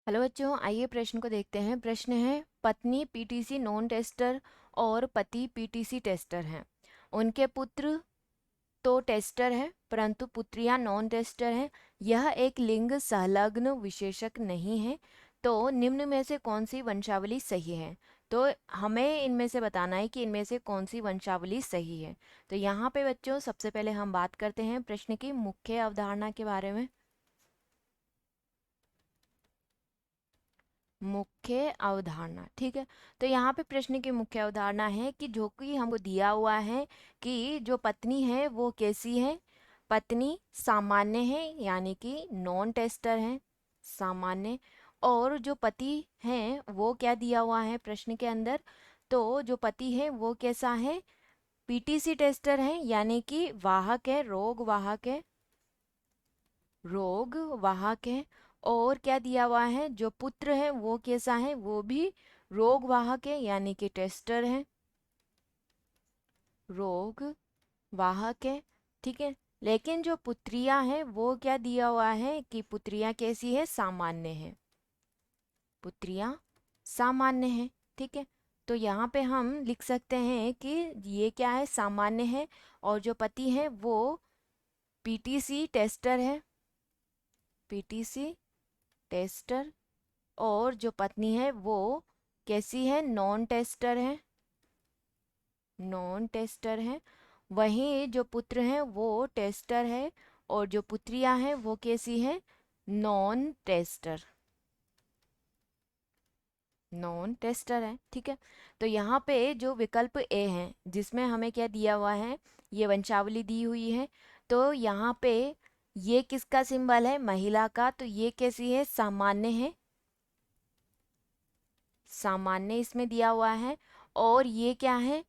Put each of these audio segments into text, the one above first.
Hello बच्चों, आइए प्रश्न को देखते हैं। प्रश्न है, पत्नी पीटीसी नॉन टेस्टर और पति पीटीसी टेस्टर हैं। उनके पुत्र तो टेस्टर है परंतु पुत्रियां नॉन टेस्टर हैं। यह एक लिंग संलग्न विशेषक नहीं है, तो निम्न में से कौन सी वंशावली सही है। तो हमें इनमें से बताना है कि इनमें से कौन सी वंशावली सही है। तो यहाँ पे बच्चों सबसे पहले हम बात करते हैं प्रश्न की मुख्य अवधारणा के बारे में। मुख्य अवधारणा, ठीक है। तो यहाँ पे प्रश्न की मुख्य अवधारणा है कि जो कि हमको दिया हुआ है कि जो पत्नी है वो कैसी है। पत्नी सामान्य है, यानी कि नॉन टेस्टर है, सामान्य। और जो पति है वो क्या दिया हुआ है प्रश्न के अंदर, तो जो पति है वो कैसा है, पीटीसी टेस्टर है, यानी कि वाहक है, रोग वाहक है, रोग वाहक है। और क्या दिया हुआ है, जो पुत्र है वो कैसा है, वो भी रोग वाहक है, यानी कि टेस्टर है, रोग वाहक है, ठीक है। लेकिन जो पुत्रियां हैं वो क्या दिया हुआ है कि पुत्रियां कैसी है, सामान्य है, पुत्रियां सामान्य है, ठीक है। तो यहाँ पे हम लिख सकते हैं कि ये क्या है, सामान्य है। और जो पति है वो पीटीसी टेस्टर है, पीटीसी टेस्टर। और जो पत्नी है वो कैसी है, नॉन टेस्टर है, नॉन टेस्टर है। वहीं जो पुत्र हैं वो टेस्टर है, और जो पुत्रियां हैं वो कैसी है, नॉन टेस्टर, नॉन टेस्टर है, ठीक है। तो यहाँ पे जो विकल्प ए है जिसमें हमें क्या दिया हुआ है, ये वंशावली दी हुई है। तो यहाँ पे ये किसका सिंबल है, महिला का, तो ये कैसी है, सामान्य है, सामान्य इसमें दिया हुआ है। और ये क्या है,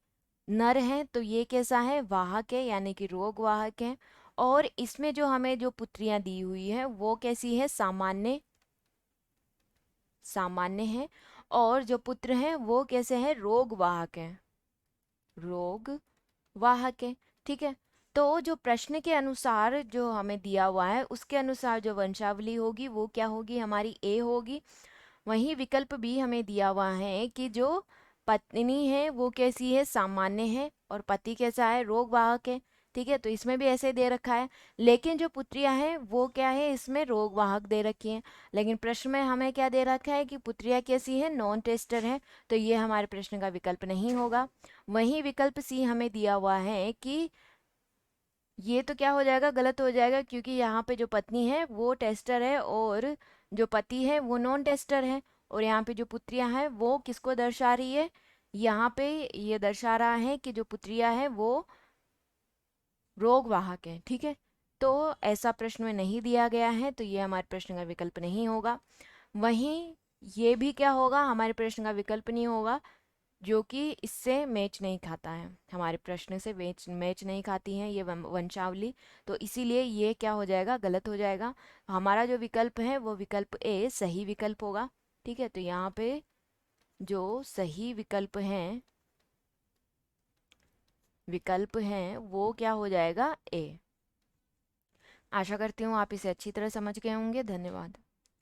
नर है, तो ये कैसा है, वाहक है, यानी कि रोग वाहक है। और इसमें जो हमें जो पुत्रियां दी हुई है वो कैसी है, सामान्य, सामान्य है। और जो पुत्र हैं वो कैसे हैं, रोग वाहक है, रोग वाहक है, ठीक है। तो जो प्रश्न के अनुसार जो हमें दिया हुआ है उसके अनुसार जो वंशावली होगी वो क्या होगी, हमारी ए होगी। वहीं विकल्प भी हमें दिया हुआ है कि जो पत्नी है वो कैसी है, सामान्य है, और पति कैसा है, रोग वाहक है, ठीक है। तो इसमें भी ऐसे दे रखा है। लेकिन जो पुत्रियां हैं वो क्या है, इसमें रोग वाहक दे रखी हैं। लेकिन प्रश्न में हमें क्या दे रखा है कि पुत्रियां कैसी है, नॉन टेस्टर है। तो ये हमारे प्रश्न का विकल्प नहीं होगा। वहीं विकल्प सी हमें दिया हुआ है कि ये तो क्या हो जाएगा, गलत हो जाएगा, क्योंकि यहाँ पे जो पत्नी है वो टेस्टर है और जो पति है वो नॉन टेस्टर है। और यहाँ पे जो पुत्रियां हैं वो किसको दर्शा रही है, यहाँ पे ये दर्शा रहा है कि जो पुत्रियां हैं वो रोग वाहक है, ठीक है। तो ऐसा प्रश्न में नहीं दिया गया है, तो ये हमारे प्रश्न का विकल्प नहीं होगा। वहीं ये भी क्या होगा, हमारे प्रश्न का विकल्प नहीं होगा, जो कि इससे मैच नहीं खाता है, हमारे प्रश्न से मैच मैच नहीं खाती हैं ये वंशावली। तो इसीलिए ये क्या हो जाएगा, गलत हो जाएगा। हमारा जो विकल्प है वो विकल्प ए सही विकल्प होगा, ठीक है। तो यहाँ पे जो सही विकल्प हैं वो क्या हो जाएगा, ए। आशा करती हूँ आप इसे अच्छी तरह समझ गए होंगे। धन्यवाद।